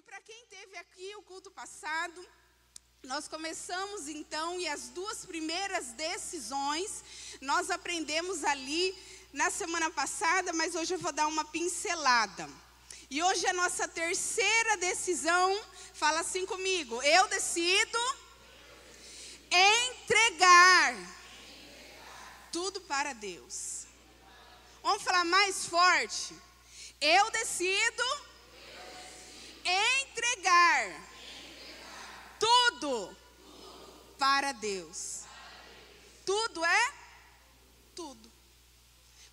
para quem teve aqui o culto passado, nós começamos então, e as duas primeiras decisões, nós aprendemos ali na semana passada, mas hoje eu vou dar uma pincelada. E hoje a nossa terceira decisão, fala assim comigo, eu decido entregar tudo para Deus. Vamos falar mais forte? Eu decido entregar tudo para Deus. Tudo é tudo.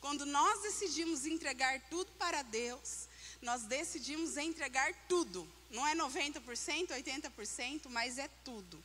Quando nós decidimos entregar tudo para Deus, nós decidimos entregar tudo. Não é 90%, 80%, mas é tudo.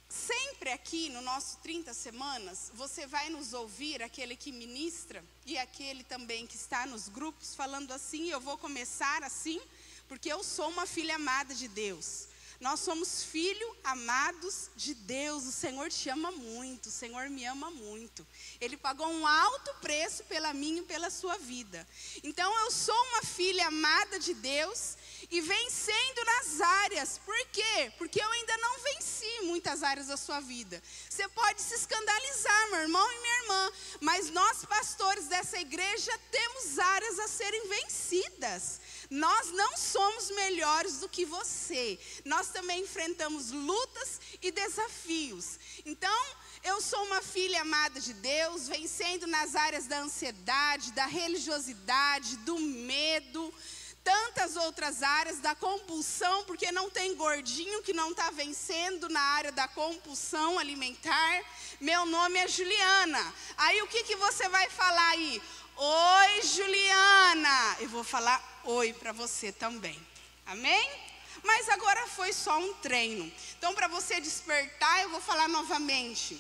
Sempre aqui no nosso 30 semanas, você vai nos ouvir, aquele que ministra e aquele também que está nos grupos, falando assim, eu vou começar assim, porque eu sou uma filha amada de Deus. Nós somos filhos amados de Deus, o Senhor te ama muito, o Senhor me ama muito. Ele pagou um alto preço pela minha e pela sua vida. Então eu sou uma filha amada de Deus e vencendo nas áreas. Por quê? Porque eu ainda não venci muitas áreas da sua vida. Você pode se escandalizar, meu irmão e minha irmã, mas nós pastores dessa igreja temos áreas a serem vencidas. Nós não somos melhores do que você. Nós também enfrentamos lutas e desafios. Então, eu sou uma filha amada de Deus, vencendo nas áreas da ansiedade, da religiosidade, do medo, tantas outras áreas, da compulsão, porque não tem gordinho que não está vencendo na área da compulsão alimentar. Meu nome é Juliana. Aí o que você vai falar aí? Oi, Juliana. Eu vou falar oi para você também. Amém? Mas agora foi só um treino. Então, para você despertar, eu vou falar novamente.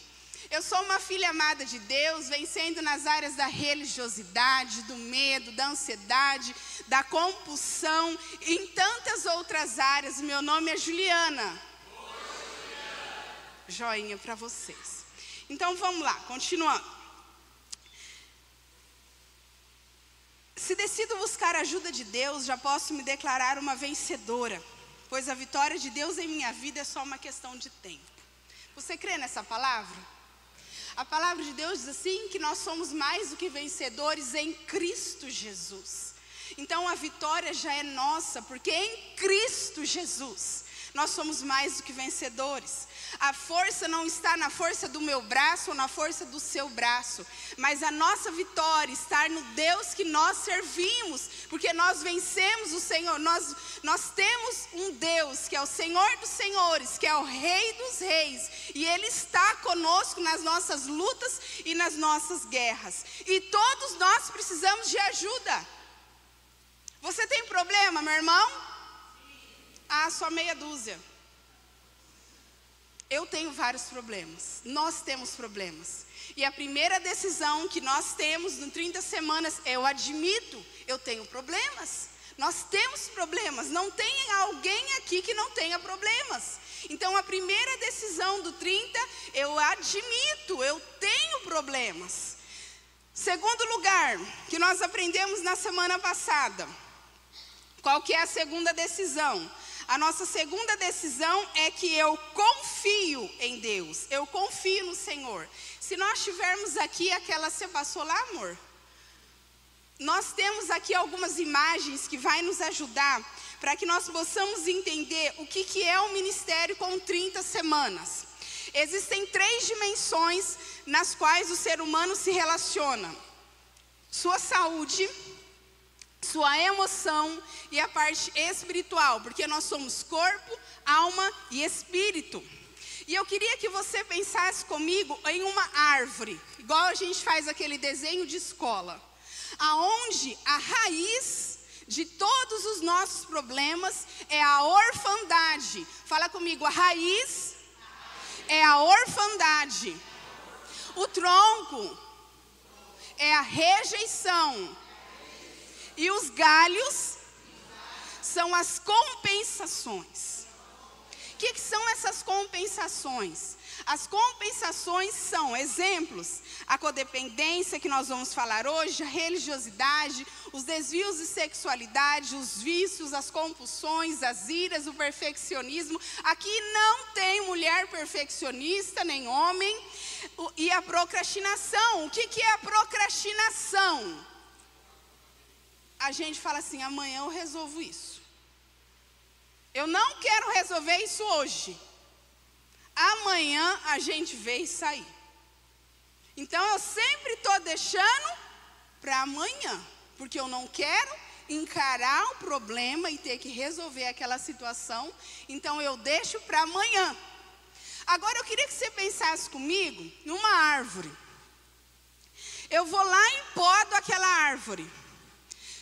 Eu sou uma filha amada de Deus, vencendo nas áreas da religiosidade, do medo, da ansiedade, da compulsão, e em tantas outras áreas. Meu nome é Juliana. Oi, Juliana. Joinha para vocês. Então, vamos lá, continuando. Se decido buscar a ajuda de Deus, já posso me declarar uma vencedora, pois a vitória de Deus em minha vida é só uma questão de tempo. Você crê nessa palavra? A palavra de Deus diz assim, que nós somos mais do que vencedores em Cristo Jesus. Então a vitória já é nossa, porque em Cristo Jesus nós somos mais do que vencedores. A força não está na força do meu braço ou na força do seu braço, mas a nossa vitória está no Deus que nós servimos, porque nós vencemos o Senhor. Nós temos um Deus que é o Senhor dos senhores, que é o Rei dos reis, e Ele está conosco nas nossas lutas e nas nossas guerras, e todos nós precisamos de ajuda. Você tem problema, meu irmão? Ah, só meia dúzia. Eu tenho vários problemas, nós temos problemas. E a primeira decisão que nós temos no 30 semanas, eu admito, eu tenho problemas. Nós temos problemas, não tem alguém aqui que não tenha problemas. Então a primeira decisão do 30, eu admito, eu tenho problemas. Segundo lugar, que nós aprendemos na semana passada. Qual que é a segunda decisão? A nossa segunda decisão é que eu confio em Deus, eu confio no Senhor. Se nós tivermos aqui aquela, você passou lá, amor? Nós temos aqui algumas imagens que vai nos ajudar para que nós possamos entender o que é o ministério com 30 semanas. Existem 3 dimensões nas quais o ser humano se relaciona: sua saúde, sua emoção e a parte espiritual, porque nós somos corpo, alma e espírito. E eu queria que você pensasse comigo em uma árvore, igual a gente faz aquele desenho de escola, aonde a raiz de todos os nossos problemas é a orfandade. Fala comigo, a raiz é a orfandade. O tronco é a rejeição. E os galhos são as compensações. O que são essas compensações? As compensações são exemplos: a codependência, que nós vamos falar hoje, a religiosidade, os desvios de sexualidade, os vícios, as compulsões, as iras, o perfeccionismo. Aqui não tem mulher perfeccionista, nem homem. E a procrastinação. O que é a procrastinação? A gente fala assim: amanhã eu resolvo isso. Eu não quero resolver isso hoje. Amanhã a gente vê isso aí. Então eu sempre estou deixando para amanhã, porque eu não quero encarar o problema e ter que resolver aquela situação. Então eu deixo para amanhã. Agora eu queria que você pensasse comigo numa árvore. Eu vou lá e podo aquela árvore.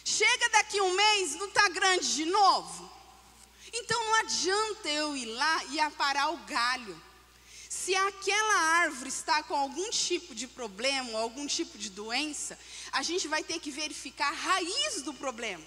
Chega daqui um mês, não está grande de novo? Então não adianta eu ir lá e aparar o galho. Se aquela árvore está com algum tipo de problema, ou algum tipo de doença, a gente vai ter que verificar a raiz do problema.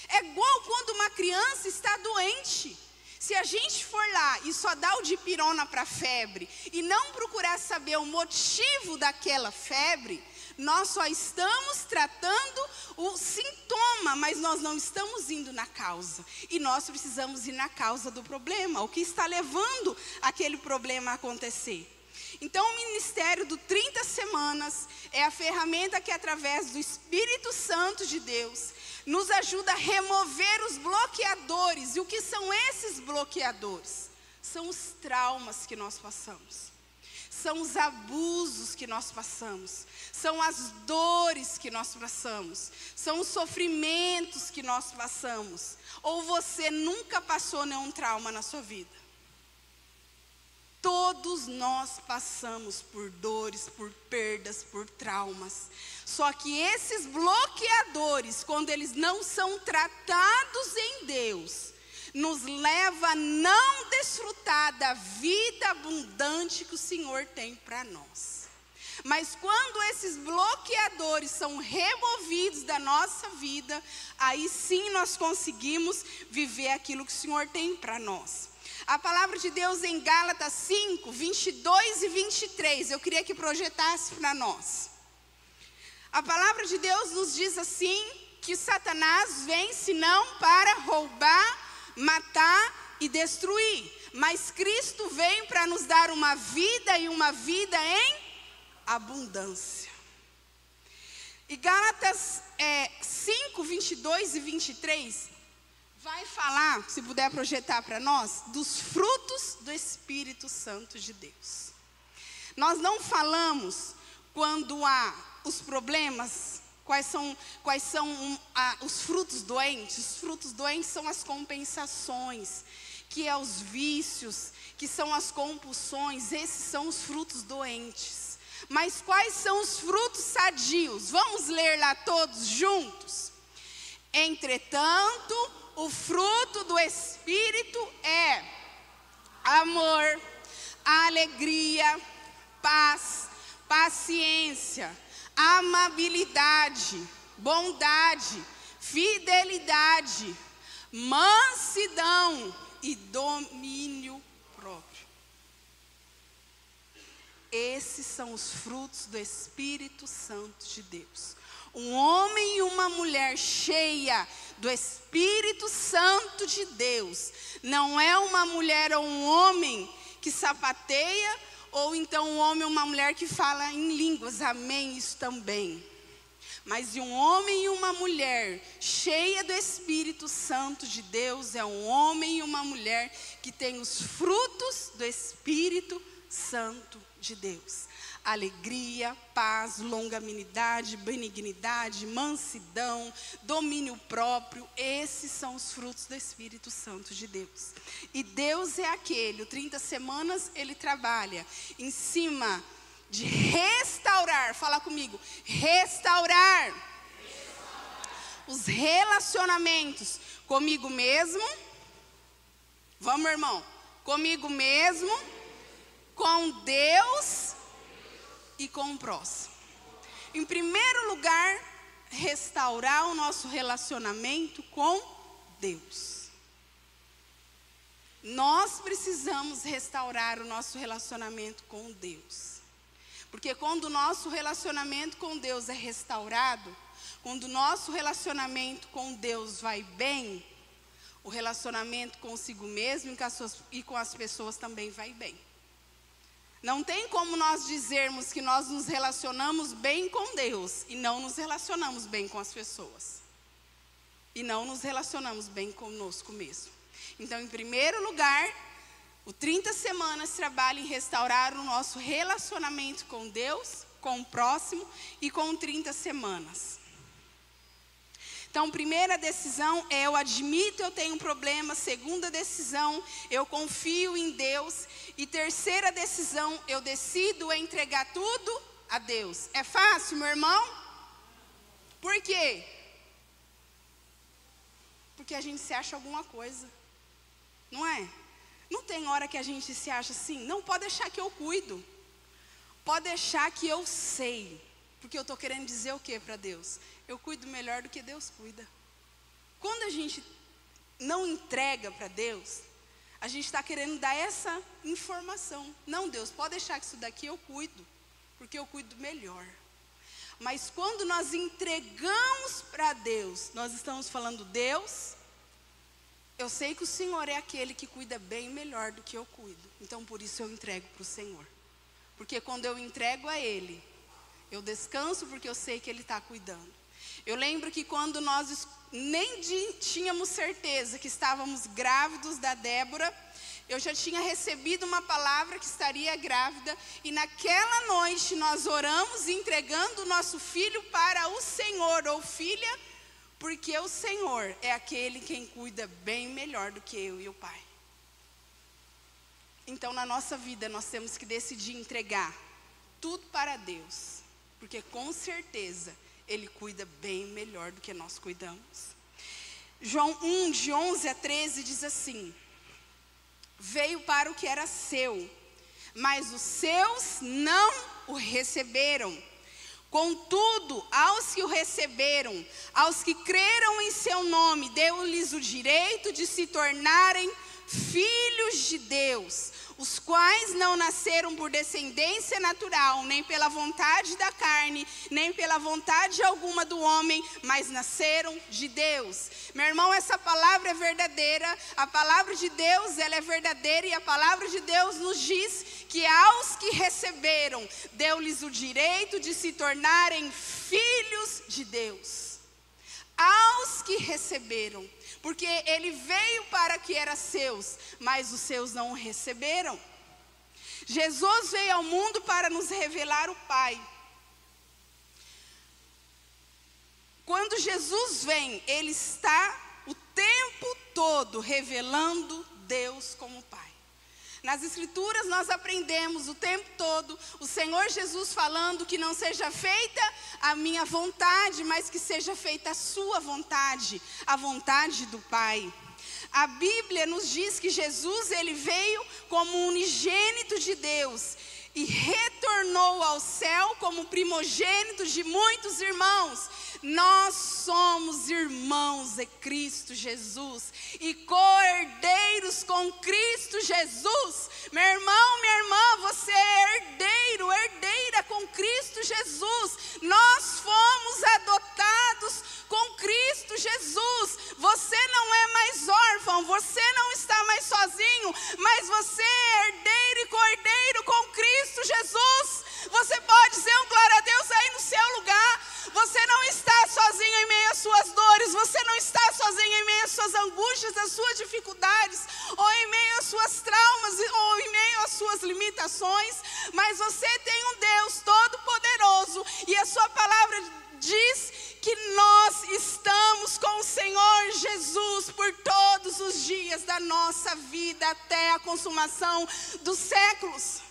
É igual quando uma criança está doente. Se a gente for lá e só dar o dipirona para febre e não procurar saber o motivo daquela febre, nós só estamos tratando o sintoma, mas nós não estamos indo na causa. E nós precisamos ir na causa do problema, o que está levando aquele problema a acontecer. Então, o ministério do 30 semanas é a ferramenta que, através do Espírito Santo de Deus, nos ajuda a remover os bloqueadores. E o que são esses bloqueadores? São os traumas que nós passamos. São os abusos que nós passamos, são as dores que nós passamos, são os sofrimentos que nós passamos. Ou você nunca passou nenhum trauma na sua vida? Todos nós passamos por dores, por perdas, por traumas. Só que esses bloqueadores, quando eles não são tratados em Deus, nos leva a não desfrutar da vida abundante que o Senhor tem para nós. Mas quando esses bloqueadores são removidos da nossa vida, aí sim nós conseguimos viver aquilo que o Senhor tem para nós. A palavra de Deus em Gálatas 5, 22 e 23, eu queria que projetasse para nós. A palavra de Deus nos diz assim, que Satanás vem senão para roubar, matar e destruir, mas Cristo veio para nos dar uma vida e uma vida em abundância. E Gálatas 5, 22 e 23 vai falar, se puder projetar para nós, dos frutos do Espírito Santo de Deus. Nós não falamos quando há os problemas. Quais são os frutos doentes? Os frutos doentes são as compensações, que é os vícios, que são as compulsões. Esses são os frutos doentes. Mas quais são os frutos sadios? Vamos ler lá todos juntos? Entretanto, o fruto do Espírito é amor, alegria, paz, paciência, amabilidade, bondade, fidelidade, mansidão e domínio próprio. Esses são os frutos do Espírito Santo de Deus. Um homem e uma mulher cheia do Espírito Santo de Deus não é uma mulher ou um homem que sapateia, ou então um homem ou uma mulher que fala em línguas, amém, isso também. Mas de um homem e uma mulher cheia do Espírito Santo de Deus é um homem e uma mulher que tem os frutos do Espírito Santo de Deus. Alegria, paz, longanimidade, benignidade, mansidão, domínio próprio. Esses são os frutos do Espírito Santo de Deus. E Deus é aquele, o 30 semanas, ele trabalha em cima de restaurar, fala comigo, restaurar os relacionamentos comigo mesmo, vamos irmão, comigo mesmo, com Deus e com o próximo. Em primeiro lugar, restaurar o nosso relacionamento com Deus. Nós precisamos restaurar o nosso relacionamento com Deus. Porque quando o nosso relacionamento com Deus é restaurado, quando o nosso relacionamento com Deus vai bem, o relacionamento consigo mesmo e com as pessoas também vai bem. Não tem como nós dizermos que nós nos relacionamos bem com Deus e não nos relacionamos bem com as pessoas. E não nos relacionamos bem conosco mesmo. Então, em primeiro lugar, o 30 Semanas trabalha em restaurar o nosso relacionamento com Deus, com o próximo e com 30 Semanas. Então, primeira decisão é eu admito eu tenho um problema. Segunda decisão, eu confio em Deus. E terceira decisão, eu decido entregar tudo a Deus. É fácil, meu irmão? Por quê? Porque a gente se acha alguma coisa, não é? Não tem hora que a gente se acha assim, não, pode deixar que eu cuido. Pode deixar que eu sei. Porque eu estou querendo dizer o que para Deus? Eu cuido melhor do que Deus cuida. Quando a gente não entrega para Deus, a gente está querendo dar essa informação. Não, Deus, pode deixar que isso daqui eu cuido, porque eu cuido melhor. Mas quando nós entregamos para Deus, nós estamos falando, Deus, eu sei que o Senhor é aquele que cuida bem melhor do que eu cuido. Então por isso eu entrego para o Senhor. Porque quando eu entrego a Ele, eu descanso porque eu sei que Ele está cuidando. Eu lembro que quando nós nem tínhamos certeza que estávamos grávidos da Débora, eu já tinha recebido uma palavra que estaria grávida. E naquela noite nós oramos entregando o nosso filho para o Senhor, ou filha, porque o Senhor é aquele quem cuida bem melhor do que eu e o Pai. Então na nossa vida nós temos que decidir entregar tudo para Deus. Porque com certeza Ele cuida bem melhor do que nós cuidamos. João 1, de 11 a 13 diz assim: veio para o que era seu, mas os seus não o receberam. Contudo, aos que o receberam, aos que creram em seu nome, deu-lhes o direito de se tornarem filhos de Deus, os quais não nasceram por descendência natural, nem pela vontade da carne, nem pela vontade alguma do homem, mas nasceram de Deus. Meu irmão, essa palavra é verdadeira, a palavra de Deus ela é verdadeira, e a palavra de Deus nos diz que aos que receberam, deu-lhes o direito de se tornarem filhos de Deus. Aos que receberam. Porque Ele veio para que era seus, mas os seus não o receberam. Jesus veio ao mundo para nos revelar o Pai. Quando Jesus vem, Ele está o tempo todo revelando Deus como Pai. Nas Escrituras nós aprendemos o tempo todo o Senhor Jesus falando que não seja feita a minha vontade, mas que seja feita a sua vontade, a vontade do Pai. A Bíblia nos diz que Jesus ele veio como unigênito de Deus e retornou ao céu como primogênito de muitos irmãos. Nós somos irmãos de Cristo Jesus e co-herdeiros com Cristo Jesus. Meu irmão, minha irmã, você é herdeiro, herdeira com Cristo Jesus. Nós fomos adotados com Cristo Jesus. Você não é mais órfão, você não está mais sozinho, mas você é herdeiro e co-herdeiro com Cristo Jesus. Você pode dizer um glória a Deus aí no seu lugar. Você não está sozinho em meio às suas dores, você não está sozinho em meio às suas angústias, às suas dificuldades, ou em meio às suas traumas, ou em meio às suas limitações, mas você tem um Deus todo-poderoso, e a sua palavra diz que nós estamos com o Senhor Jesus por todos os dias da nossa vida, até a consumação dos séculos.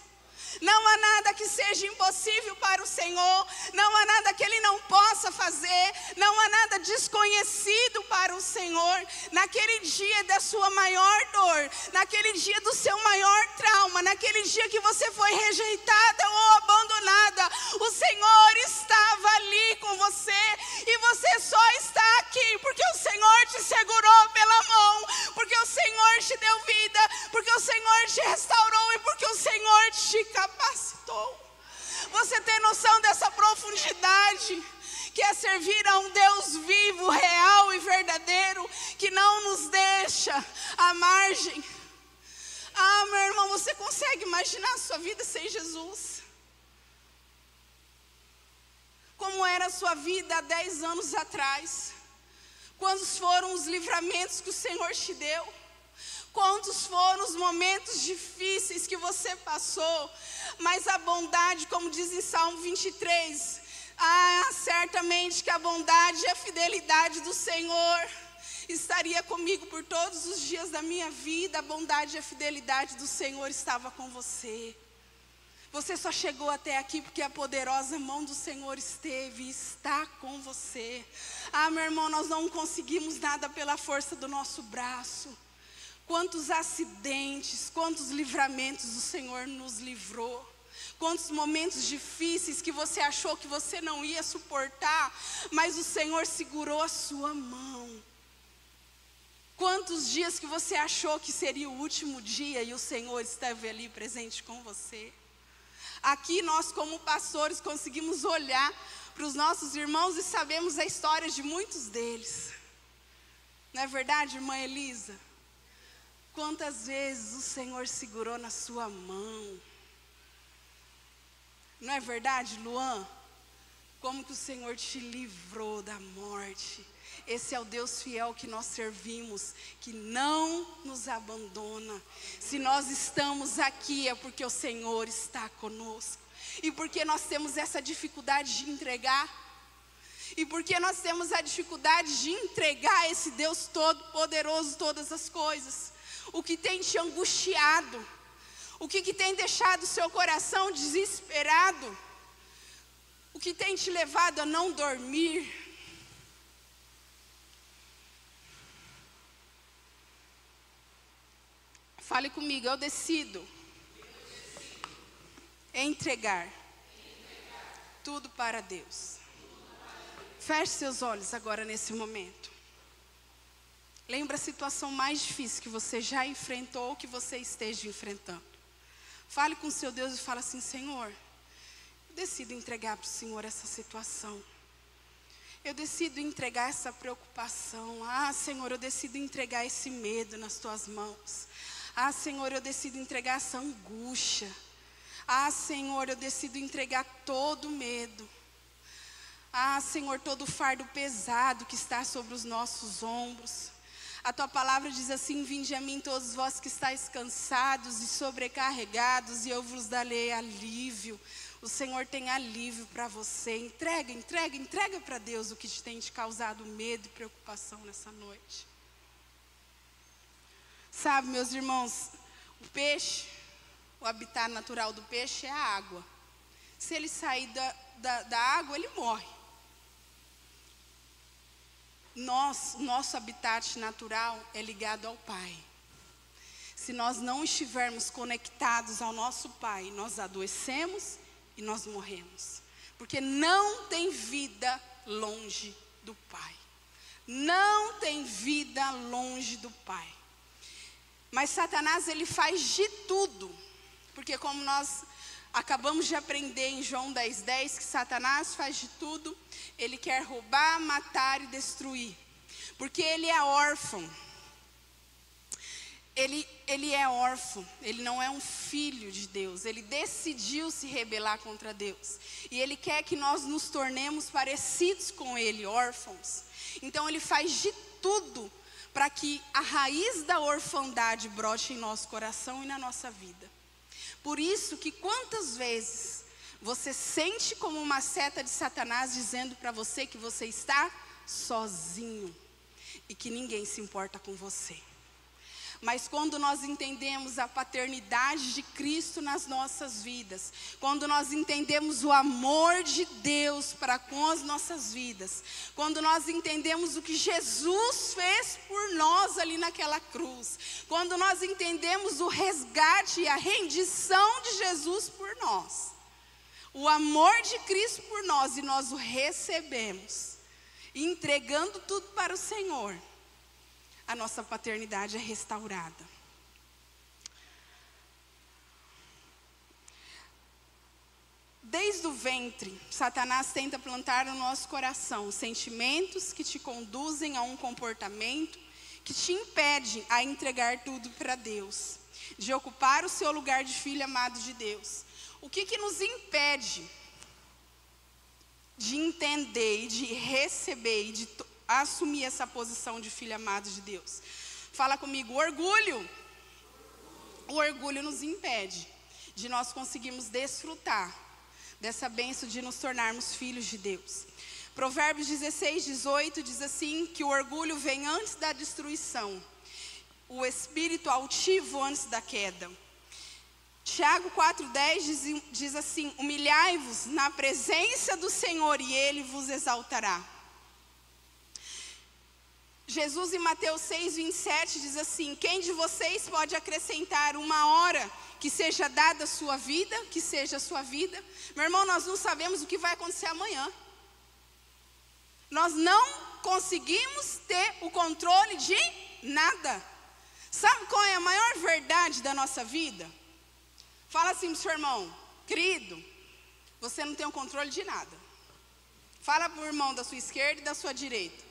Não há nada que seja impossível para o Senhor, não há nada que Ele não possa fazer, não há nada desconhecido para o Senhor. Naquele dia da sua maior dor, naquele dia do seu maior trauma, naquele dia que você foi rejeitada ou abandonada, o Senhor estava ali com você, e você só está aqui porque o Senhor te segurou pela mão, porque o Senhor te deu vida, o Senhor te restaurou e porque o Senhor te capacitou. Você tem noção dessa profundidade, que é servir a um Deus vivo, real e verdadeiro, que não nos deixa à margem. Ah, meu irmão, você consegue imaginar a sua vida sem Jesus? Como era a sua vida há 10 anos atrás? Quantos foram os livramentos que o Senhor te deu? Quantos foram os momentos difíceis que você passou? Mas a bondade, como diz em Salmo 23, certamente que a bondade e a fidelidade do Senhor estaria comigo por todos os dias da minha vida. A bondade e a fidelidade do Senhor estava com você. Você só chegou até aqui porque a poderosa mão do Senhor esteve e está com você. Ah, meu irmão, nós não conseguimos nada pela força do nosso braço. Quantos acidentes, quantos livramentos o Senhor nos livrou. Quantos momentos difíceis que você achou que você não ia suportar, mas o Senhor segurou a sua mão. Quantos dias que você achou que seria o último dia e o Senhor esteve ali presente com você. Aqui nós, como pastores, conseguimos olhar para os nossos irmãos e sabemos a história de muitos deles. Não é verdade, irmã Elisa? Quantas vezes o Senhor segurou na sua mão. Não é verdade, Luan? Como que o Senhor te livrou da morte. Esse é o Deus fiel que nós servimos, que não nos abandona. Se nós estamos aqui é porque o Senhor está conosco. E porque nós temos essa dificuldade de entregar. E porque nós temos a dificuldade de entregar a esse Deus todo-poderoso todas as coisas. O que tem te angustiado? O que tem deixado o seu coração desesperado? O que tem te levado a não dormir? Fale comigo, eu decido entregar tudo para Deus. Feche seus olhos agora nesse momento. Lembra a situação mais difícil que você já enfrentou ou que você esteja enfrentando. Fale com o seu Deus e fala assim: Senhor, eu decido entregar para o Senhor essa situação. Eu decido entregar essa preocupação. Ah, Senhor, eu decido entregar esse medo nas tuas mãos. Ah, Senhor, eu decido entregar essa angústia. Ah, Senhor, eu decido entregar todo o medo. Ah, Senhor, todo o fardo pesado que está sobre os nossos ombros. A tua palavra diz assim: vinde a mim todos vós que estáis cansados e sobrecarregados, e eu vos darei alívio. O Senhor tem alívio para você. Entrega para Deus o que te tem te causado medo e preocupação nessa noite. Sabe, meus irmãos, o peixe, o habitat natural do peixe é a água. Se ele sair da água, ele morre. Nosso habitat natural é ligado ao Pai. Se nós não estivermos conectados ao nosso Pai, nós adoecemos e nós morremos. Porque não tem vida longe do Pai. Não tem vida longe do Pai. Mas Satanás, ele faz de tudo. Porque como nós acabamos de aprender em João 10:10, que Satanás faz de tudo. Ele quer roubar, matar e destruir. Porque ele é órfão. Ele é órfão. Ele não é um filho de Deus. Ele decidiu se rebelar contra Deus. E ele quer que nós nos tornemos parecidos com ele, órfãos. Então ele faz de tudo para que a raiz da orfandade brote em nosso coração e na nossa vida. Por isso que quantas vezes você sente como uma seta de Satanás dizendo para você que você está sozinho e que ninguém se importa com você. Mas quando nós entendemos a paternidade de Cristo nas nossas vidas, quando nós entendemos o amor de Deus para com as nossas vidas, quando nós entendemos o que Jesus fez por nós ali naquela cruz, quando nós entendemos o resgate e a rendição de Jesus por nós, o amor de Cristo por nós, e nós o recebemos, entregando tudo para o Senhor, a nossa paternidade é restaurada. Desde o ventre, Satanás tenta plantar no nosso coração sentimentos que te conduzem a um comportamento que te impede a entregar tudo para Deus, de ocupar o seu lugar de filho amado de Deus. O que nos impede de entender e de receber e de assumir essa posição de filho amado de Deus? Fala comigo, orgulho. O orgulho nos impede de nós conseguirmos desfrutar dessa bênção de nos tornarmos filhos de Deus. Provérbios 16:18 diz assim, que o orgulho vem antes da destruição, o espírito altivo antes da queda. Tiago 4:10 diz assim, humilhai-vos na presença do Senhor e Ele vos exaltará. Jesus em Mateus 6:27 diz assim, quem de vocês pode acrescentar uma hora que seja dada a sua vida, que seja a sua vida? Meu irmão, nós não sabemos o que vai acontecer amanhã. Nós não conseguimos ter o controle de nada. Sabe qual é a maior verdade da nossa vida? Fala assim pro seu irmão, querido, você não tem o controle de nada. Fala pro irmão da sua esquerda e da sua direita.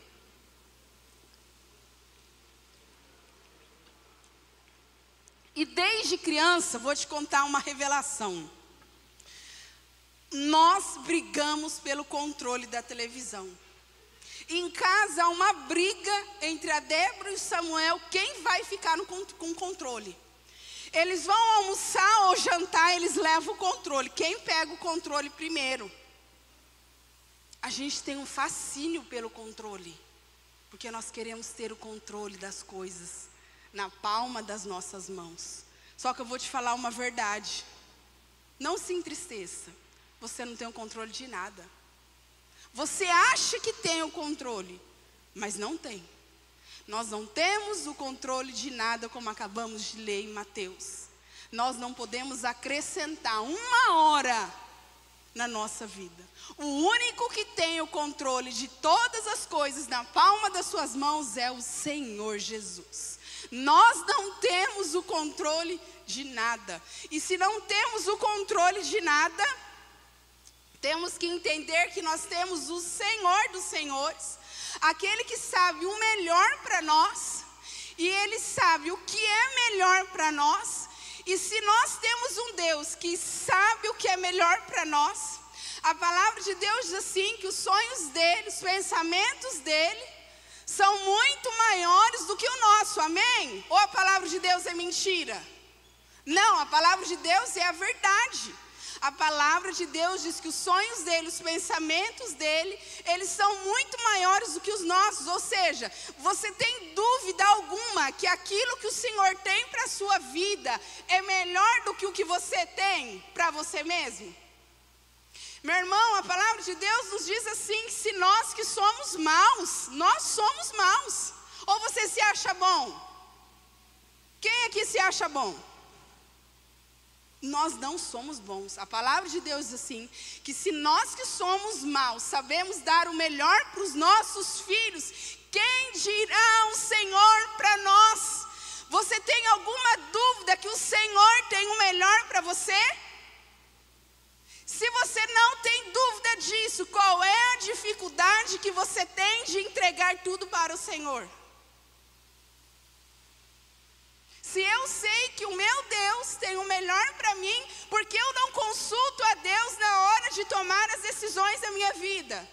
E desde criança, vou te contar uma revelação. Nós brigamos pelo controle da televisão. Em casa há uma briga entre a Débora e o Samuel, quem vai ficar com o controle. Eles vão almoçar ou jantar, eles levam o controle. Quem pega o controle primeiro? A gente tem um fascínio pelo controle, porque nós queremos ter o controle das coisas na palma das nossas mãos. Só que eu vou te falar uma verdade. Não se entristeça. Você não tem o controle de nada. Você acha que tem o controle, mas não tem. Nós não temos o controle de nada, como acabamos de ler em Mateus. Nós não podemos acrescentar uma hora na nossa vida. O único que tem o controle de todas as coisas na palma das suas mãos é o Senhor Jesus. Nós não temos o controle de nada. E se não temos o controle de nada, temos que entender que nós temos o Senhor dos Senhores, aquele que sabe o melhor para nós, e Ele sabe o que é melhor para nós. E se nós temos um Deus que sabe o que é melhor para nós, a palavra de Deus diz assim, que os sonhos dele, os pensamentos dele, são muito maiores do que o nosso, amém? Ou a palavra de Deus é mentira? Não, a palavra de Deus é a verdade. A palavra de Deus diz que os sonhos dele, os pensamentos dele, eles são muito maiores do que os nossos. Ou seja, você tem dúvida alguma que aquilo que o Senhor tem para a sua vida é melhor do que o que você tem para você mesmo? Meu irmão, a palavra de Deus nos diz assim, que se nós que somos maus, nós somos maus. Ou você se acha bom? Quem aqui se acha bom? Nós não somos bons. A palavra de Deus diz assim, que se nós que somos maus sabemos dar o melhor para os nossos filhos, quem dirá o Senhor para nós? Você tem alguma dúvida que o Senhor tem o melhor para você? Se você não tem dúvida disso, qual é a dificuldade que você tem de entregar tudo para o Senhor? Se eu sei que o meu Deus tem o melhor para mim, por que eu não consulto a Deus na hora de tomar as decisões da minha vida?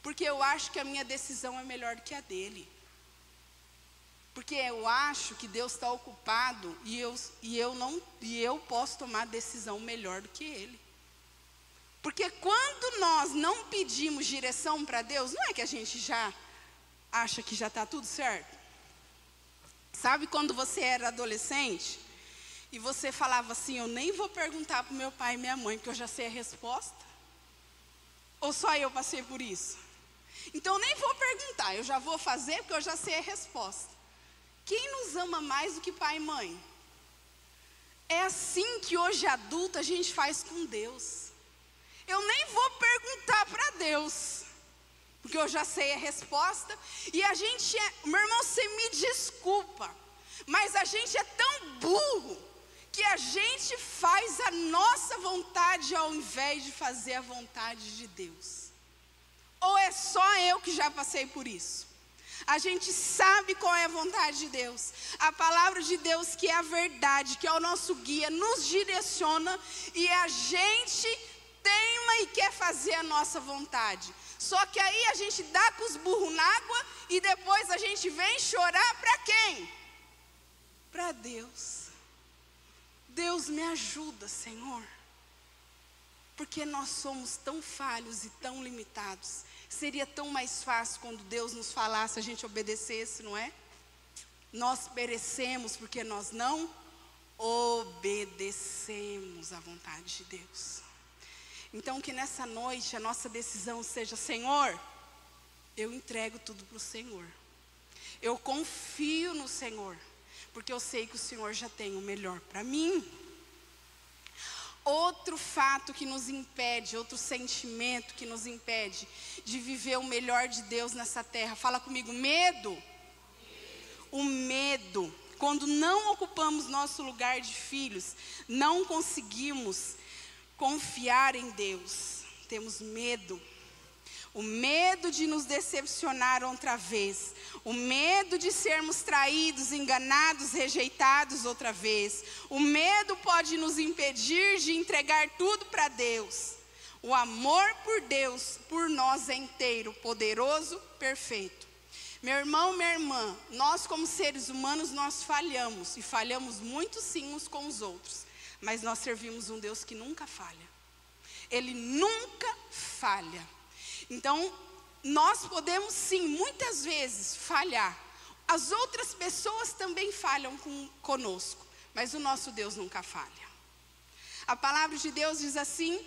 Porque eu acho que a minha decisão é melhor do que a dele. Porque eu acho que Deus está ocupado e eu posso tomar decisão melhor do que ele. Porque quando nós não pedimos direção para Deus, não é que a gente já acha que já está tudo certo? Sabe quando você era adolescente e você falava assim, eu nem vou perguntar para o meu pai e minha mãe, porque eu já sei a resposta? Ou só eu passei por isso? Então eu nem vou perguntar, eu já vou fazer porque eu já sei a resposta. Quem nos ama mais do que pai e mãe? É assim que hoje adulto a gente faz com Deus. Eu nem vou perguntar para Deus, porque eu já sei a resposta. E a gente meu irmão, você me desculpa, mas a gente é tão burro, que a gente faz a nossa vontade ao invés de fazer a vontade de Deus? Ou é só eu que já passei por isso? A gente sabe qual é a vontade de Deus. A palavra de Deus, que é a verdade, que é o nosso guia, nos direciona, e a gente teima e quer fazer a nossa vontade. Só que aí a gente dá com os burros na água e depois a gente vem chorar para quem? Para Deus. Deus, me ajuda, Senhor. Porque nós somos tão falhos e tão limitados. Seria tão mais fácil quando Deus nos falasse, a gente obedecesse, não é? Nós perecemos porque nós não obedecemos à vontade de Deus. Então que nessa noite a nossa decisão seja: Senhor, eu entrego tudo para o Senhor. Eu confio no Senhor, porque eu sei que o Senhor já tem o melhor para mim. Outro fato que nos impede, outro sentimento que nos impede de viver o melhor de Deus nessa terra. Fala comigo, medo. O medo. Quando não ocupamos nosso lugar de filhos, não conseguimos confiar em Deus. Temos medo. O medo de nos decepcionar outra vez. O medo de sermos traídos, enganados, rejeitados outra vez. O medo pode nos impedir de entregar tudo para Deus. O amor por Deus, por nós é inteiro, poderoso, perfeito. Meu irmão, minha irmã, nós como seres humanos, nós falhamos. E falhamos muito sim uns com os outros. Mas nós servimos um Deus que nunca falha. Ele nunca falha. Então, nós podemos sim, muitas vezes, falhar. As outras pessoas também falham conosco, mas o nosso Deus nunca falha. A palavra de Deus diz assim,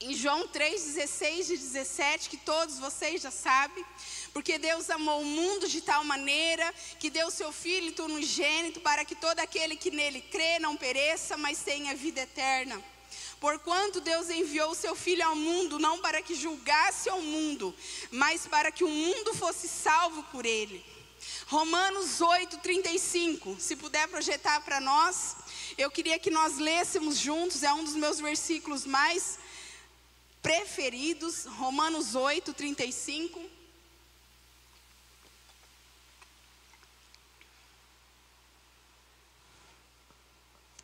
em João 3:16 e 17, que todos vocês já sabem: porque Deus amou o mundo de tal maneira que deu seu Filho unigênito para que todo aquele que nele crê não pereça, mas tenha vida eterna. Porquanto Deus enviou o seu Filho ao mundo, não para que julgasse ao mundo, mas para que o mundo fosse salvo por ele. Romanos 8:35, se puder projetar para nós, eu queria que nós lêssemos juntos, é um dos meus versículos mais preferidos, Romanos 8:35.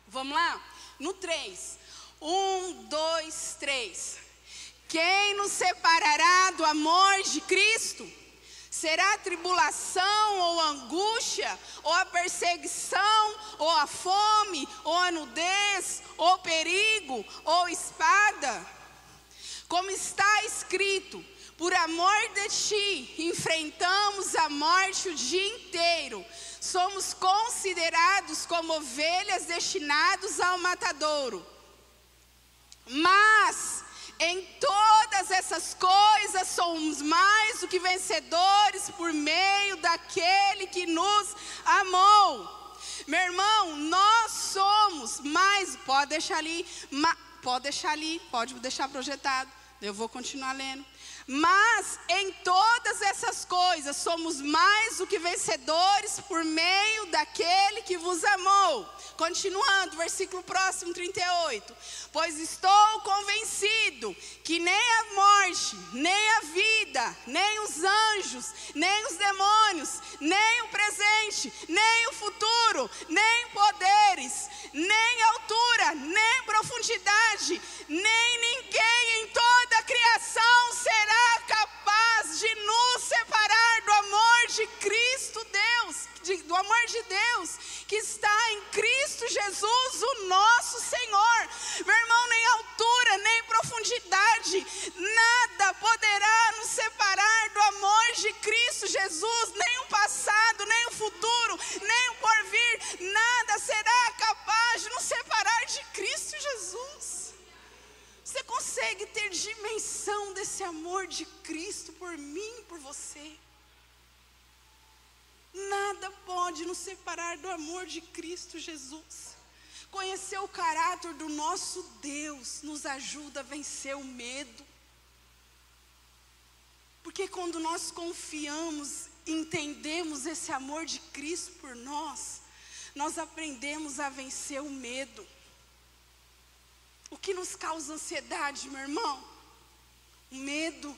Vamos lá? No 3. 1, 2, 3. Quem nos separará do amor de Cristo? Será a tribulação, ou a angústia, ou a perseguição, ou a fome, ou a nudez, ou perigo, ou espada? Como está escrito: por amor de ti, enfrentamos a morte o dia inteiro. Somos considerados como ovelhas destinadas ao matadouro. Mas em todas essas coisas somos mais do que vencedores por meio daquele que nos amou. Meu irmão, nós somos mais, pode deixar ali, pode deixar projetado, eu vou continuar lendo. Mas em todas essas coisas somos mais do que vencedores por meio daquele que vos amou. Continuando, versículo próximo, 38. Pois estou convencido que nem a morte, nem a vida, nem os anjos, nem os demônios, nem o presente, nem o futuro, nem poderes, nem altura, nem profundidade, nem ninguém em toda a criação será capaz de nos separar do amor de Cristo Deus, do amor de Deus que está em Cristo Jesus, o nosso Senhor. Meu irmão, nem altura, nem profundidade, nada poderá nos separar do amor de Cristo Jesus, nem o passado, nem o futuro, nem o porvir, nada será capaz de nos separar de Cristo Jesus. Você consegue ter dimensão desse amor de Cristo por mim e por você? Nada pode nos separar do amor de Cristo Jesus. Conhecer o caráter do nosso Deus nos ajuda a vencer o medo. Porque quando nós confiamos, entendemos esse amor de Cristo por nós, nós aprendemos a vencer o medo. O que nos causa ansiedade, meu irmão? O medo.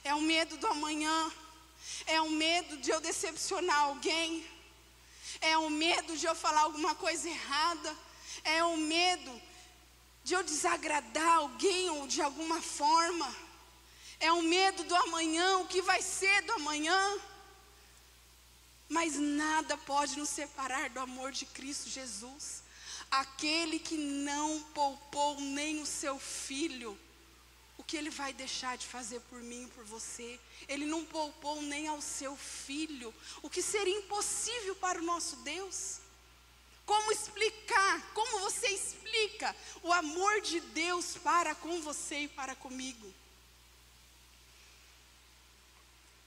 É o medo do amanhã. É o medo de eu decepcionar alguém. É o medo de eu falar alguma coisa errada. É o medo de eu desagradar alguém ou de alguma forma. É o medo do amanhã, o que vai ser do amanhã. Mas nada pode nos separar do amor de Cristo Jesus. Aquele que não poupou nem o seu filho, o que ele vai deixar de fazer por mim e por você? Ele não poupou nem ao seu filho, o que seria impossível para o nosso Deus. Como explicar, como você explica o amor de Deus para com você e para comigo?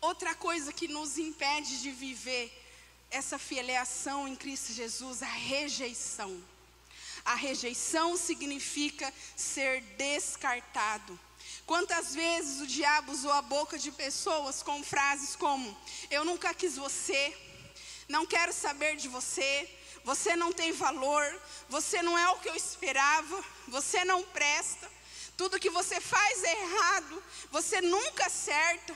Outra coisa que nos impede de viver essa filiação em Cristo Jesus, a rejeição. A rejeição significa ser descartado. Quantas vezes o diabo usou a boca de pessoas com frases como: eu nunca quis você, não quero saber de você, você não tem valor, você não é o que eu esperava, você não presta, tudo que você faz é errado, você nunca acerta.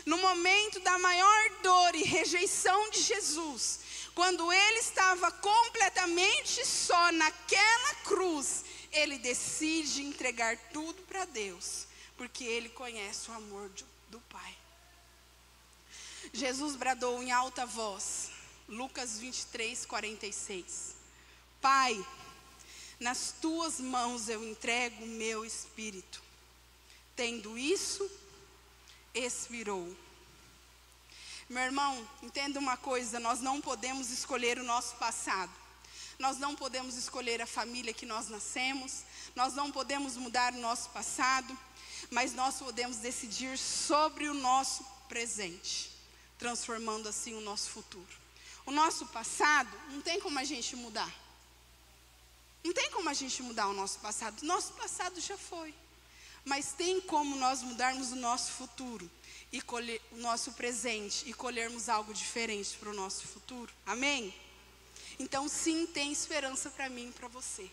No momento da maior dor e rejeição de Jesus, quando ele estava completamente só naquela cruz, ele decide entregar tudo para Deus, porque ele conhece o amor do Pai. Jesus bradou em alta voz, Lucas 23, 46. Pai, nas tuas mãos eu entrego o meu espírito. Tendo isso, expirou. Meu irmão, entenda uma coisa, nós não podemos escolher o nosso passado. Nós não podemos escolher a família que nós nascemos. Nós não podemos mudar o nosso passado. Mas nós podemos decidir sobre o nosso presente, transformando assim o nosso futuro. O nosso passado, não tem como a gente mudar. Não tem como a gente mudar o nosso passado. Nosso passado já foi. Mas tem como nós mudarmos o nosso futuro e colher o nosso presente e colhermos algo diferente para o nosso futuro. Amém? Então sim, tem esperança para mim e para você.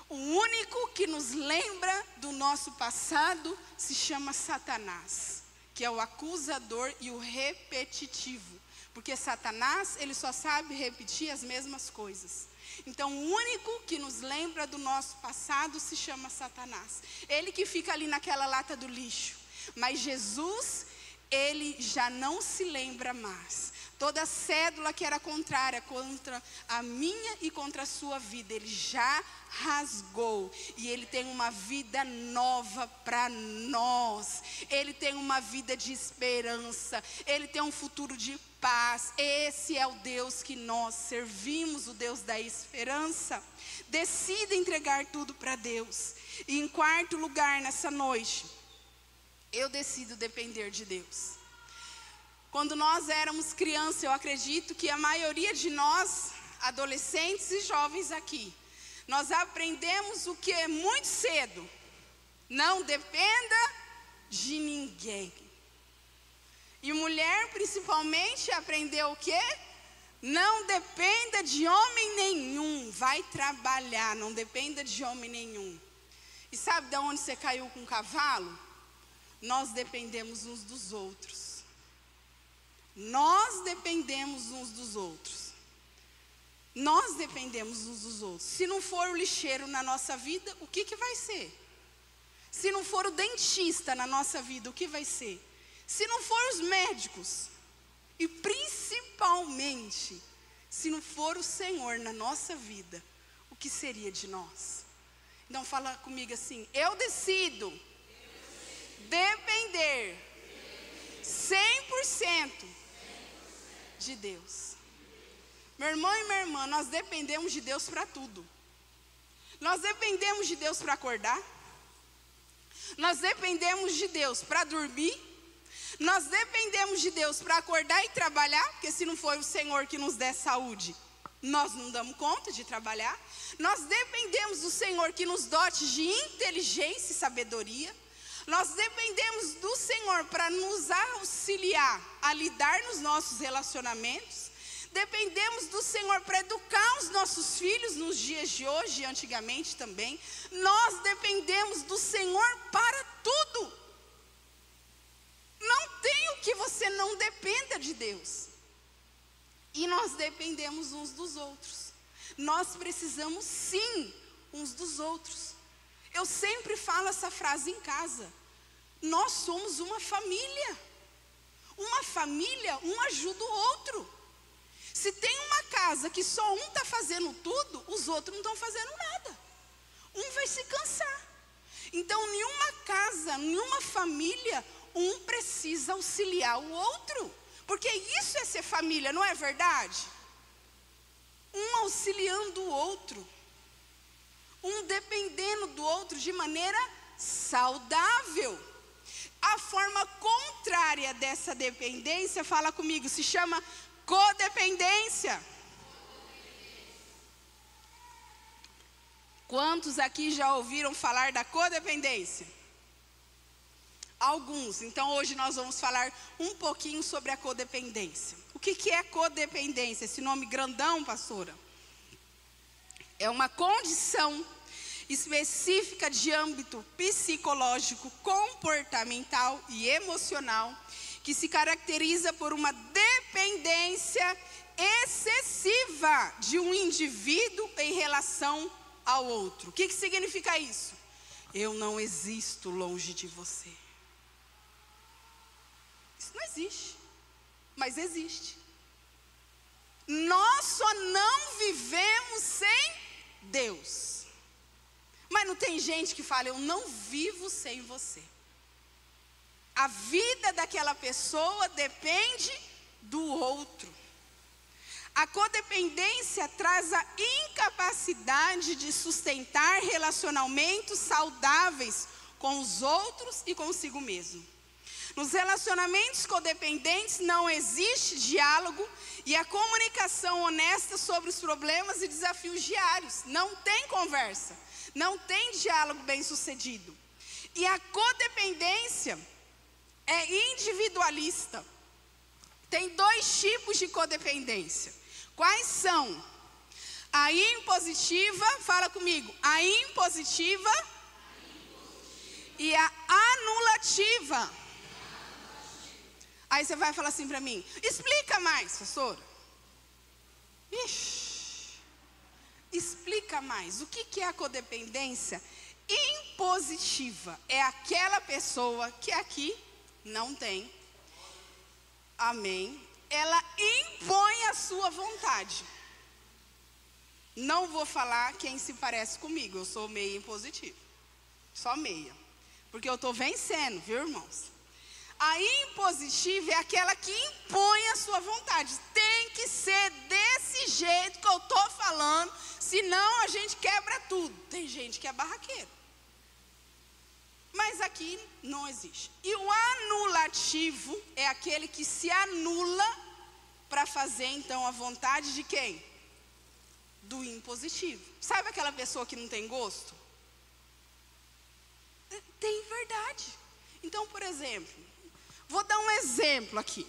O único que nos lembra do nosso passado se chama Satanás, que é o acusador e o repetitivo. Porque Satanás, ele só sabe repetir as mesmas coisas. Então o único que nos lembra do nosso passado se chama Satanás. Ele que fica ali naquela lata do lixo. Mas Jesus, ele já não se lembra mais. Toda cédula que era contrária contra a minha e contra a sua vida, ele já rasgou. E ele tem uma vida nova para nós. Ele tem uma vida de esperança. Ele tem um futuro de paz. Esse é o Deus que nós servimos, o Deus da esperança. Decida entregar tudo para Deus. E em quarto lugar, nessa noite, eu decido depender de Deus. Quando nós éramos crianças, eu acredito que a maioria de nós, adolescentes e jovens aqui, nós aprendemos o que é muito cedo: não dependa de ninguém. E mulher principalmente aprendeu o quê? Não dependa de homem nenhum, vai trabalhar, não dependa de homem nenhum. E sabe de onde você caiu com o cavalo? Nós dependemos uns dos outros. Nós dependemos uns dos outros. Nós dependemos uns dos outros. Se não for o lixeiro na nossa vida, o que vai ser? Se não for o dentista na nossa vida, o que vai ser? Se não for os médicos, e principalmente, se não for o Senhor na nossa vida, o que seria de nós? Então fala comigo assim: eu decido depender 100% de Deus. Meu irmão e minha irmã, nós dependemos de Deus para tudo. Nós dependemos de Deus para acordar. Nós dependemos de Deus para dormir. Nós dependemos de Deus para acordar e trabalhar, porque se não for o Senhor que nos der saúde, nós não damos conta de trabalhar. Nós dependemos do Senhor que nos dote de inteligência e sabedoria. Nós dependemos do Senhor para nos auxiliar a lidar nos nossos relacionamentos. Dependemos do Senhor para educar os nossos filhos nos dias de hoje e antigamente também. Nós dependemos do Senhor para tudo. Não tem o que você não dependa de Deus. E nós dependemos uns dos outros. Nós precisamos sim uns dos outros. Eu sempre falo essa frase em casa. Nós somos uma família. Uma família, um ajuda o outro. Se tem uma casa que só um está fazendo tudo, os outros não estão fazendo nada. Um vai se cansar. Então, em uma casa, em uma família, um precisa auxiliar o outro. Porque isso é ser família, não é verdade? Um auxiliando o outro. Um dependendo do outro de maneira saudável. A forma contrária dessa dependência, fala comigo, se chama codependência. Quantos aqui já ouviram falar da codependência? Alguns. Então hoje nós vamos falar um pouquinho sobre a codependência. O que é codependência? Esse nome grandão, pastora? É uma condição específica de âmbito psicológico, comportamental e emocional, que se caracteriza por uma dependência excessiva de um indivíduo em relação ao outro. O que significa isso? Eu não existo longe de você. Isso não existe, mas existe. Nós só não vivemos sem Deus. Mas não tem gente que fala, eu não vivo sem você. A vida daquela pessoa depende do outro. A codependência traz a incapacidade de sustentar relacionamentos saudáveis com os outros e consigo mesmo. Nos relacionamentos codependentes não existe diálogo e a comunicação honesta sobre os problemas e desafios diários. Não tem conversa, não tem diálogo bem-sucedido. E a codependência é individualista. Tem dois tipos de codependência. Quais são? A impositiva, fala comigo, a impositiva e a anulativa. Aí você vai falar assim para mim, explica mais, pastora. Explica mais, o que é a codependência impositiva? É aquela pessoa que aqui não tem, amém, ela impõe a sua vontade. Não vou falar quem se parece comigo, eu sou meia impositiva, só meia, porque eu estou vencendo, viu, irmãos? A impositiva é aquela que impõe a sua vontade. Tem que ser desse jeito que eu estou falando, senão a gente quebra tudo. Tem gente que é barraqueiro. Mas aqui não existe. E o anulativo é aquele que se anula para fazer então a vontade de quem? Do impositivo. Sabe aquela pessoa que não tem gosto? Tem verdade. Então, por exemplo, vou dar um exemplo aqui.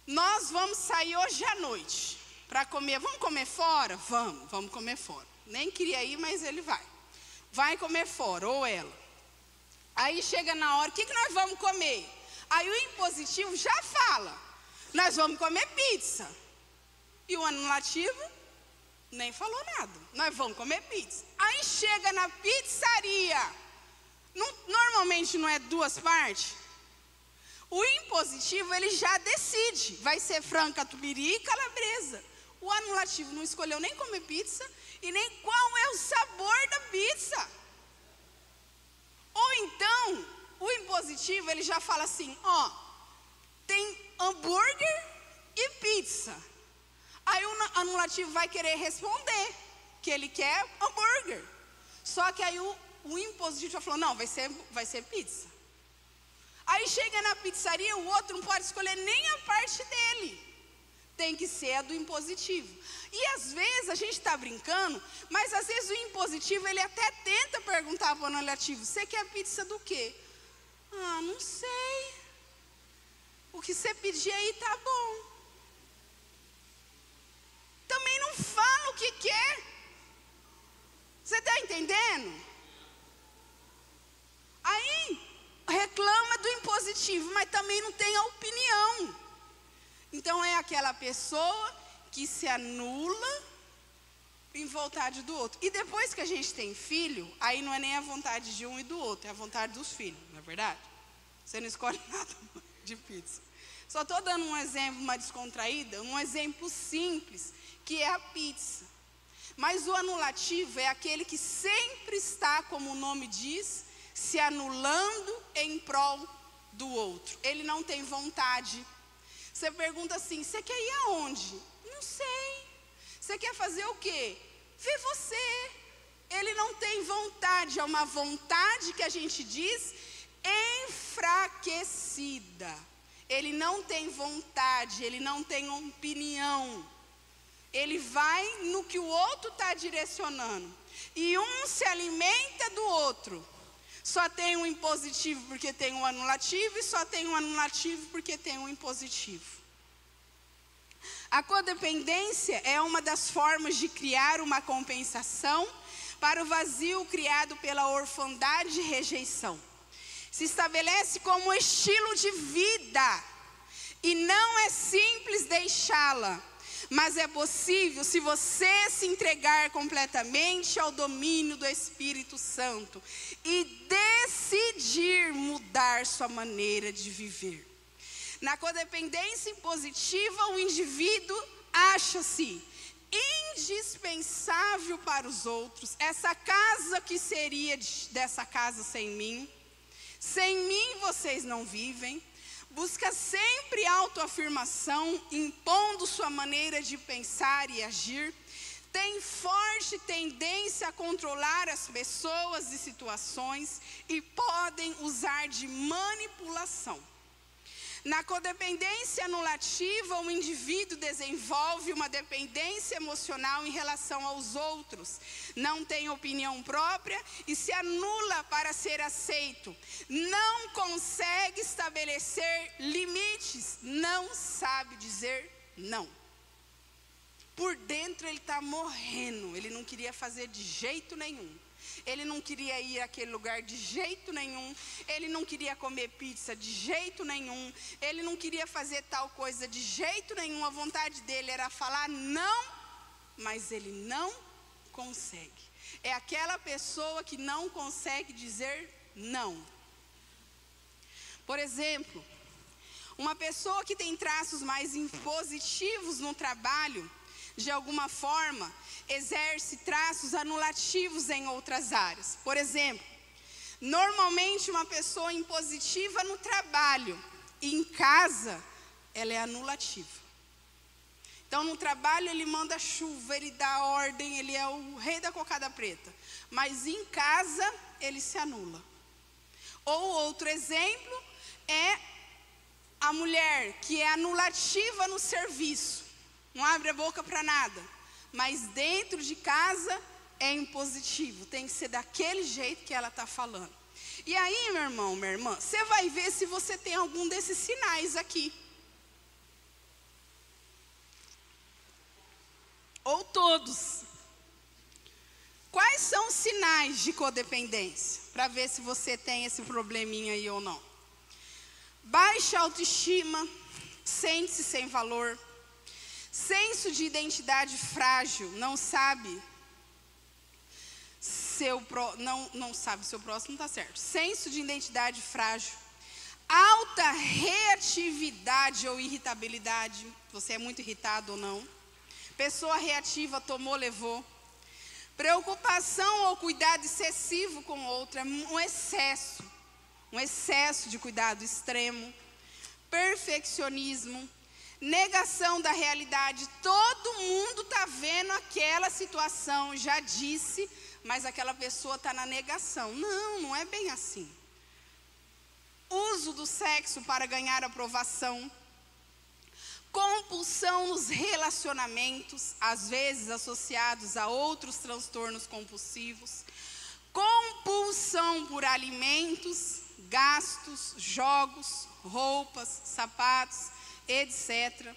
Nós vamos sair hoje à noite para comer. Vamos comer fora? Vamos comer fora. Nem queria ir, mas ele vai. Vai comer fora, ou ela. Aí chega na hora, o que nós vamos comer? Aí o impositivo já fala, nós vamos comer pizza. E o anulativo nem falou nada, nós vamos comer pizza. Aí chega na pizzaria, normalmente não é duas partes? O impositivo, ele já decide, vai ser frango, catupiry e calabresa. O anulativo não escolheu nem comer pizza e nem qual é o sabor da pizza. Ou então, o impositivo, ele já fala assim, ó, tem hambúrguer e pizza. Aí o anulativo vai querer responder que ele quer hambúrguer. Só que aí o impositivo já falou, não, vai ser pizza. Aí chega na pizzaria, o outro não pode escolher nem a parte dele. Tem que ser a do impositivo. E às vezes a gente está brincando, mas às vezes o impositivo, ele até tenta perguntar para o anulativo, você quer pizza do quê? Ah, não sei. O que você pedir aí tá bom. que quer. Você está entendendo? Aí reclama do impositivo, mas também não tem a opinião. Então é aquela pessoa que se anula em vontade do outro. E depois que a gente tem filho, aí não é nem a vontade de um e do outro, é a vontade dos filhos, não é verdade? Você não escolhe nada de pizza. Só estou dando um exemplo, uma descontraída, um exemplo simples, que é a pizza. Mas o anulativo é aquele que sempre está, como o nome diz, se anulando em prol do outro. Ele não tem vontade. Você pergunta assim, você quer ir aonde? Não sei. Você quer fazer o quê? Vê você. Ele não tem vontade, é uma vontade que a gente diz enfraquecida. Ele não tem vontade, ele não tem opinião. Ele vai no que o outro está direcionando. E um se alimenta do outro. Só tem um impositivo porque tem um anulativo, e só tem um anulativo porque tem um impositivo. A codependência é uma das formas de criar uma compensação para o vazio criado pela orfandade e rejeição. Se estabelece como estilo de vida, e não é simples deixá-la, mas é possível se você se entregar completamente ao domínio do Espírito Santo e decidir mudar sua maneira de viver. Na codependência impositiva, o indivíduo acha-se indispensável para os outros. Essa casa que seria dessa casa sem mim vocês não vivem. Busca sempre autoafirmação, impondo sua maneira de pensar e agir. Tem forte tendência a controlar as pessoas e situações e podem usar de manipulação. Na codependência anulativa, o indivíduo desenvolve uma dependência emocional em relação aos outros, não tem opinião própria e se anula para ser aceito, não consegue estabelecer limites, não sabe dizer não. Por dentro ele está morrendo, ele não queria fazer de jeito nenhum. Ele não queria ir àquele lugar de jeito nenhum. Ele não queria comer pizza de jeito nenhum. Ele não queria fazer tal coisa de jeito nenhum. A vontade dele era falar não, mas ele não consegue. É aquela pessoa que não consegue dizer não. Por exemplo, uma pessoa que tem traços mais impositivos no trabalho, de alguma forma, exerce traços anulativos em outras áreas. Por exemplo, normalmente uma pessoa impositiva no trabalho e em casa, ela é anulativa. Então no trabalho ele manda chuva, ele dá ordem, ele é o rei da cocada preta. Mas em casa ele se anula. Ou outro exemplo é a mulher que é anulativa no serviço. Não abre a boca para nada, mas dentro de casa é impositivo, tem que ser daquele jeito que ela está falando. E aí, meu irmão, minha irmã, você vai ver se você tem algum desses sinais aqui. Ou todos. Quais são os sinais de codependência? Para ver se você tem esse probleminha aí ou não. Baixa autoestima, sente-se sem valor. Senso de identidade frágil, não sabe não sabe seu próximo, está certo. Senso de identidade frágil, alta reatividade ou irritabilidade, você é muito irritado ou não. Pessoa reativa, tomou, levou. Preocupação ou cuidado excessivo com outra, um excesso de cuidado extremo. Perfeccionismo. Negação da realidade, todo mundo está vendo aquela situação, já disse, mas aquela pessoa está na negação. Não é bem assim. Uso do sexo para ganhar aprovação. Compulsão nos relacionamentos, às vezes associados a outros transtornos compulsivos. Compulsão por alimentos, gastos, jogos, roupas, sapatos, etc.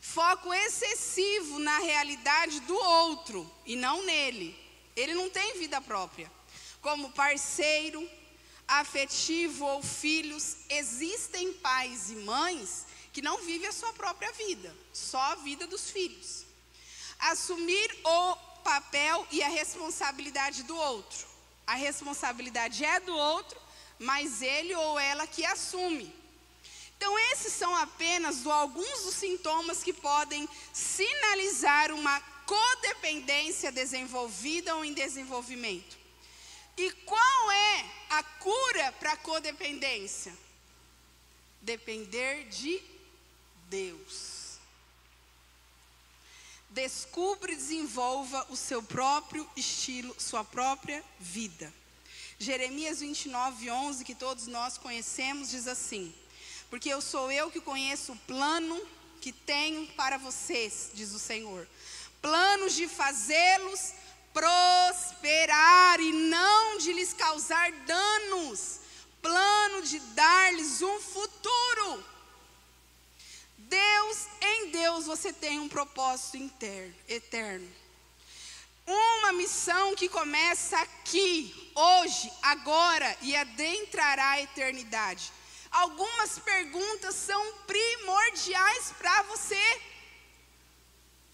Foco excessivo na realidade do outro e não nele. Ele não tem vida própria. Como parceiro, afetivo ou filhos, existem pais e mães que não vivem a sua própria vida, só a vida dos filhos. Assumir o papel e a responsabilidade do outro. A responsabilidade é do outro, mas ele ou ela que assume. Então, esses são apenas alguns dos sintomas que podem sinalizar uma codependência desenvolvida ou em desenvolvimento. E qual é a cura para a codependência? Depender de Deus. Descubra e desenvolva o seu próprio estilo, sua própria vida. Jeremias 29:11, que todos nós conhecemos, diz assim: porque sou eu que conheço o plano que tenho para vocês, diz o Senhor. Planos de fazê-los prosperar e não de lhes causar danos. Plano de dar-lhes um futuro. Em Deus você tem um propósito eterno. Uma missão que começa aqui, hoje, agora e adentrará a eternidade. Algumas perguntas são primordiais para você.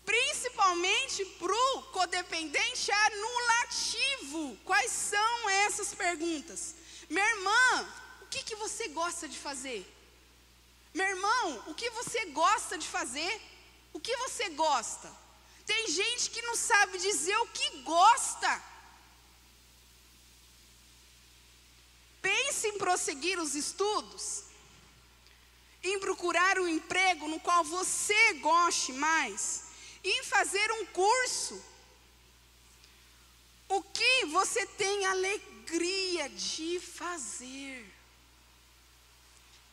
Principalmente para o codependente anulativo. Quais são essas perguntas? Minha irmã, o que você gosta de fazer? Meu irmão, o que você gosta de fazer? O que você gosta? Tem gente que não sabe dizer o que gosta. Pense em prosseguir os estudos, em procurar um emprego no qual você goste mais, em fazer um curso. O que você tem alegria de fazer?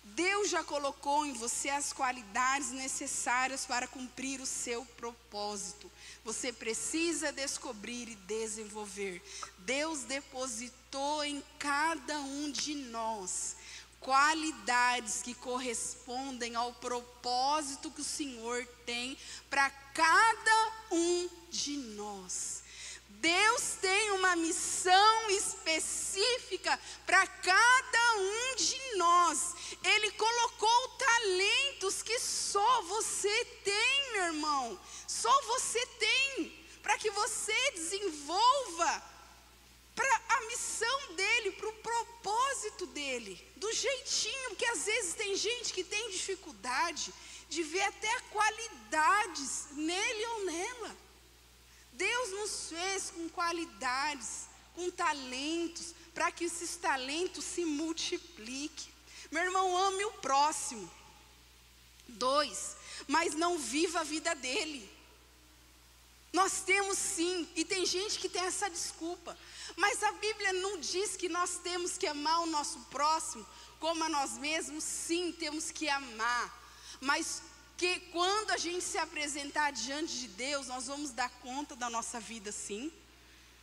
Deus já colocou em você as qualidades necessárias para cumprir o seu propósito. Você precisa descobrir e desenvolver. Deus depositou em cada um de nós qualidades que correspondem ao propósito que o Senhor tem para cada um de nós. Deus tem uma missão específica para cada um de nós. Ele colocou talentos que só você tem, meu irmão. Só você tem, para que você desenvolva para a missão dele, para o propósito dele, do jeitinho, porque às vezes tem gente que tem dificuldade de ver até qualidades nele ou nela. Deus nos fez com qualidades, com talentos, para que esses talentos se multipliquem. Meu irmão, ame o próximo. 2, mas não viva a vida dele. Nós temos sim, e tem gente que tem essa desculpa, mas a Bíblia não diz que nós temos que amar o nosso próximo como a nós mesmos. Sim, temos que amar, mas que quando a gente se apresentar diante de Deus, nós vamos dar conta da nossa vida sim.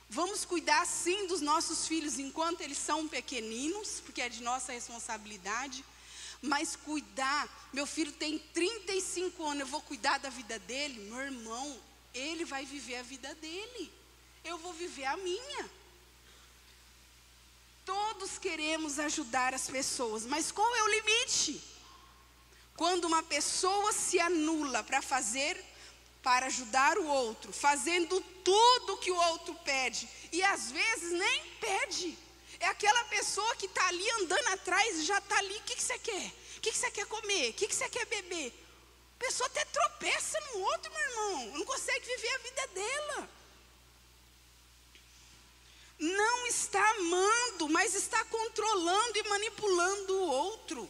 Vamos cuidar sim dos nossos filhos enquanto eles são pequeninos, porque é de nossa responsabilidade. Mas cuidar, meu filho tem 35 anos, eu vou cuidar da vida dele? Meu irmão, ele vai viver a vida dele, eu vou viver a minha. Todos queremos ajudar as pessoas, mas qual é o limite? Quando uma pessoa se anula para ajudar o outro, fazendo tudo que o outro pede, e às vezes nem pede. É aquela pessoa que está ali andando atrás e já está ali. O que você quer? O que você quer comer? O que você quer beber? A pessoa até tropeça no outro, meu irmão. Não consegue viver a vida dela. Não está amando, mas está controlando e manipulando o outro.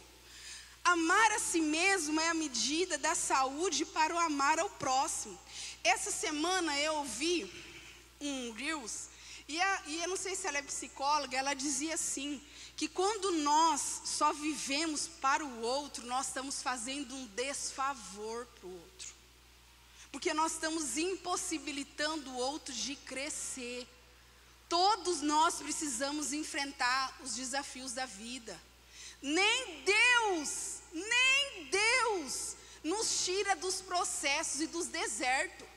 Amar a si mesmo é a medida da saúde para o amar ao próximo. Essa semana eu ouvi um Reels, e eu não sei se ela é psicóloga, ela dizia assim, que quando nós só vivemos para o outro, nós estamos fazendo um desfavor para o outro. Porque nós estamos impossibilitando o outro de crescer. Todos nós precisamos enfrentar os desafios da vida. Nem Deus nos tira dos processos e dos desertos.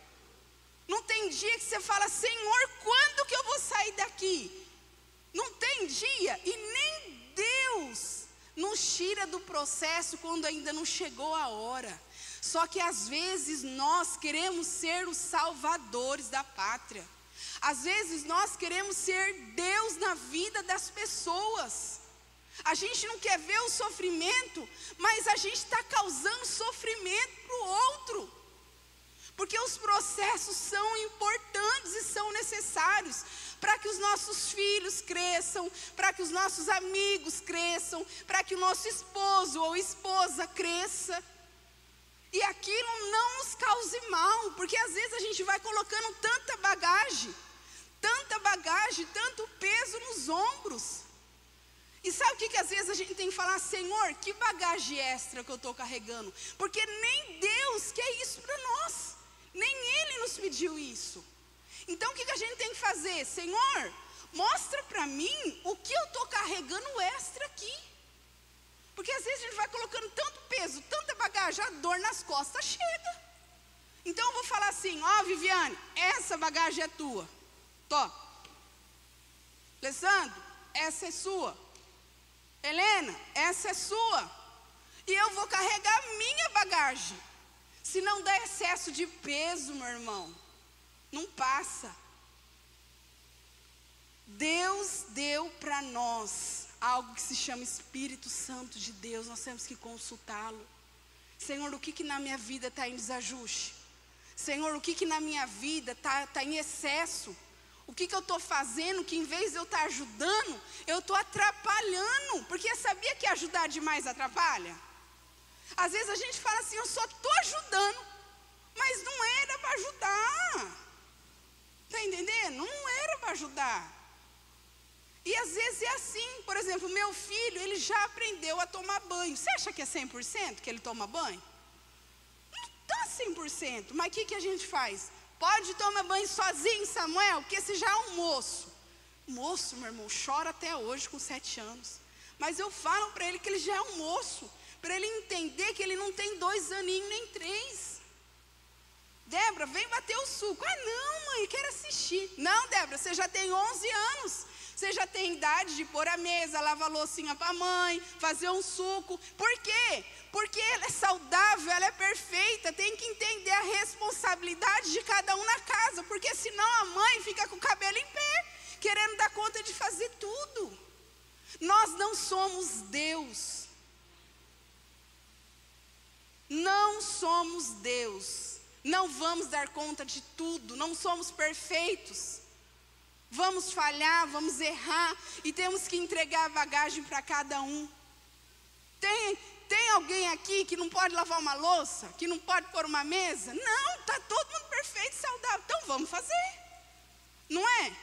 Não tem dia que você fala, Senhor, quando que eu vou sair daqui? Não tem dia, e nem Deus nos tira do processo quando ainda não chegou a hora. Só que às vezes nós queremos ser os salvadores da pátria. Às vezes nós queremos ser Deus na vida das pessoas. A gente não quer ver o sofrimento, mas a gente está causando sofrimento para o outro. Porque os processos são importantes e são necessários para que os nossos filhos cresçam, para que os nossos amigos cresçam, para que o nosso esposo ou esposa cresça. E aquilo não nos cause mal, porque às vezes a gente vai colocando tanta bagagem, tanto peso nos ombros. E sabe o que às vezes a gente tem que falar? Senhor, que bagagem extra que eu estou carregando? Porque nem Deus quer isso para nós. Nem Ele nos pediu isso. Então o que a gente tem que fazer? Senhor, mostra para mim o que eu estou carregando extra aqui. Porque às vezes a gente vai colocando tanto peso, tanta bagagem, a dor nas costas chega. Então eu vou falar assim, ó Viviane, essa bagagem é tua. Tó. Alessandro, essa é sua. Helena, essa é sua. E eu vou carregar a minha bagagem. Se não der excesso de peso, meu irmão, não passa. Deus deu para nós algo que se chama Espírito Santo de Deus. Nós temos que consultá-lo. Senhor, o que na minha vida está em desajuste? Senhor, o que na minha vida está em excesso? O que eu estou fazendo que em vez de eu estar ajudando, eu estou atrapalhando? Porque sabia que ajudar demais atrapalha? Às vezes a gente fala assim, eu só estou ajudando, mas não era para ajudar. Está entendendo? Não era para ajudar. E às vezes é assim, por exemplo, meu filho, ele já aprendeu a tomar banho. Você acha que é 100% que ele toma banho? Não está 100%, mas o que a gente faz? Pode tomar banho sozinho, Samuel, porque esse já é um moço. Moço, meu irmão, chora até hoje com 7 anos. Mas eu falo para ele que ele já é um moço, para ele entender que ele não tem 2 aninhos nem 3. Débora, vem bater o suco. Ah, não, mãe, quero assistir. Não, Débora, você já tem 11 anos. Você já tem idade de pôr a mesa, lavar a loucinha para a mãe, fazer um suco. Por quê? Porque ela é saudável, ela é perfeita. Tem que entender a responsabilidade de cada um na casa. Porque senão a mãe fica com o cabelo em pé, querendo dar conta de fazer tudo. Nós não somos Deus. Não somos Deus. Não vamos dar conta de tudo. Não somos perfeitos. Vamos falhar, vamos errar, e temos que entregar a bagagem para cada um. Tem alguém aqui que não pode lavar uma louça? Que não pode pôr uma mesa? Não, está todo mundo perfeito, saudável. Então vamos fazer. Não é?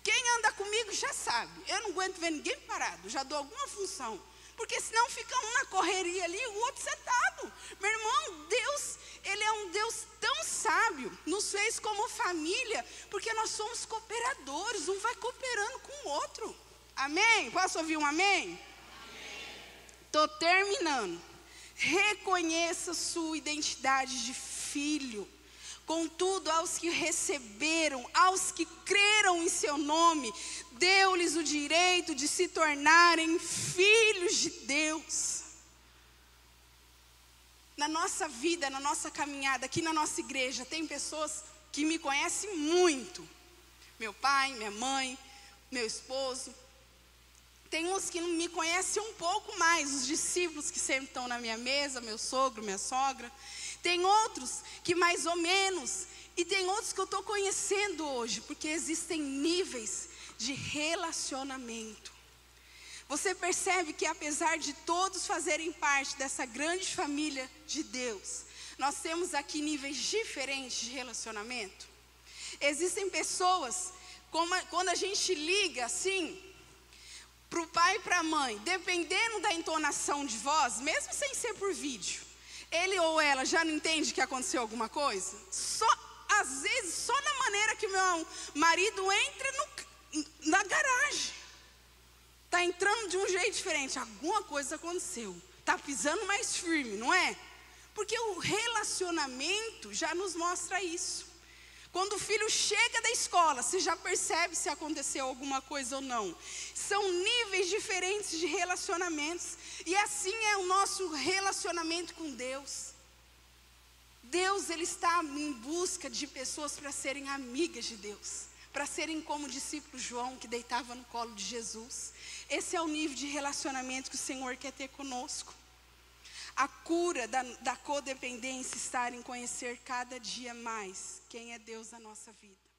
Quem anda comigo já sabe. Eu não aguento ver ninguém parado, já dou alguma função. Porque senão fica um na correria ali, o outro sentado. Meu irmão, Deus, Ele é um Deus tão sábio, nos fez como família, porque nós somos cooperadores, um vai cooperando com o outro. Amém? Posso ouvir um amém? Estou terminando. Reconheça sua identidade de filho. Contudo, aos que receberam, aos que creram em seu nome, deu-lhes o direito de se tornarem filhos de Deus. Na nossa vida, na nossa caminhada, aqui na nossa igreja, tem pessoas que me conhecem muito. Meu pai, minha mãe, meu esposo. Tem uns que me conhecem um pouco mais, os discípulos que sempre estão na minha mesa, meu sogro, minha sogra. Tem outros que mais ou menos, e tem outros que eu estou conhecendo hoje, porque existem níveis de relacionamento. Você percebe que apesar de todos fazerem parte dessa grande família de Deus, nós temos aqui níveis diferentes de relacionamento. Existem pessoas, quando a gente liga assim, para o pai e para a mãe, dependendo da entonação de voz, mesmo sem ser por vídeo, ele ou ela já não entende que aconteceu alguma coisa? Às vezes, só na maneira que meu marido entra na garagem. Está entrando de um jeito diferente. Alguma coisa aconteceu. Está pisando mais firme, não é? Porque o relacionamento já nos mostra isso. Quando o filho chega da escola, você já percebe se aconteceu alguma coisa ou não. São níveis diferentes de relacionamentos. E assim é o nosso relacionamento com Deus. Deus, Ele está em busca de pessoas para serem amigas de Deus. Para serem como o discípulo João, que deitava no colo de Jesus. Esse é o nível de relacionamento que o Senhor quer ter conosco. A cura da codependência está em conhecer cada dia mais quem é Deus na nossa vida.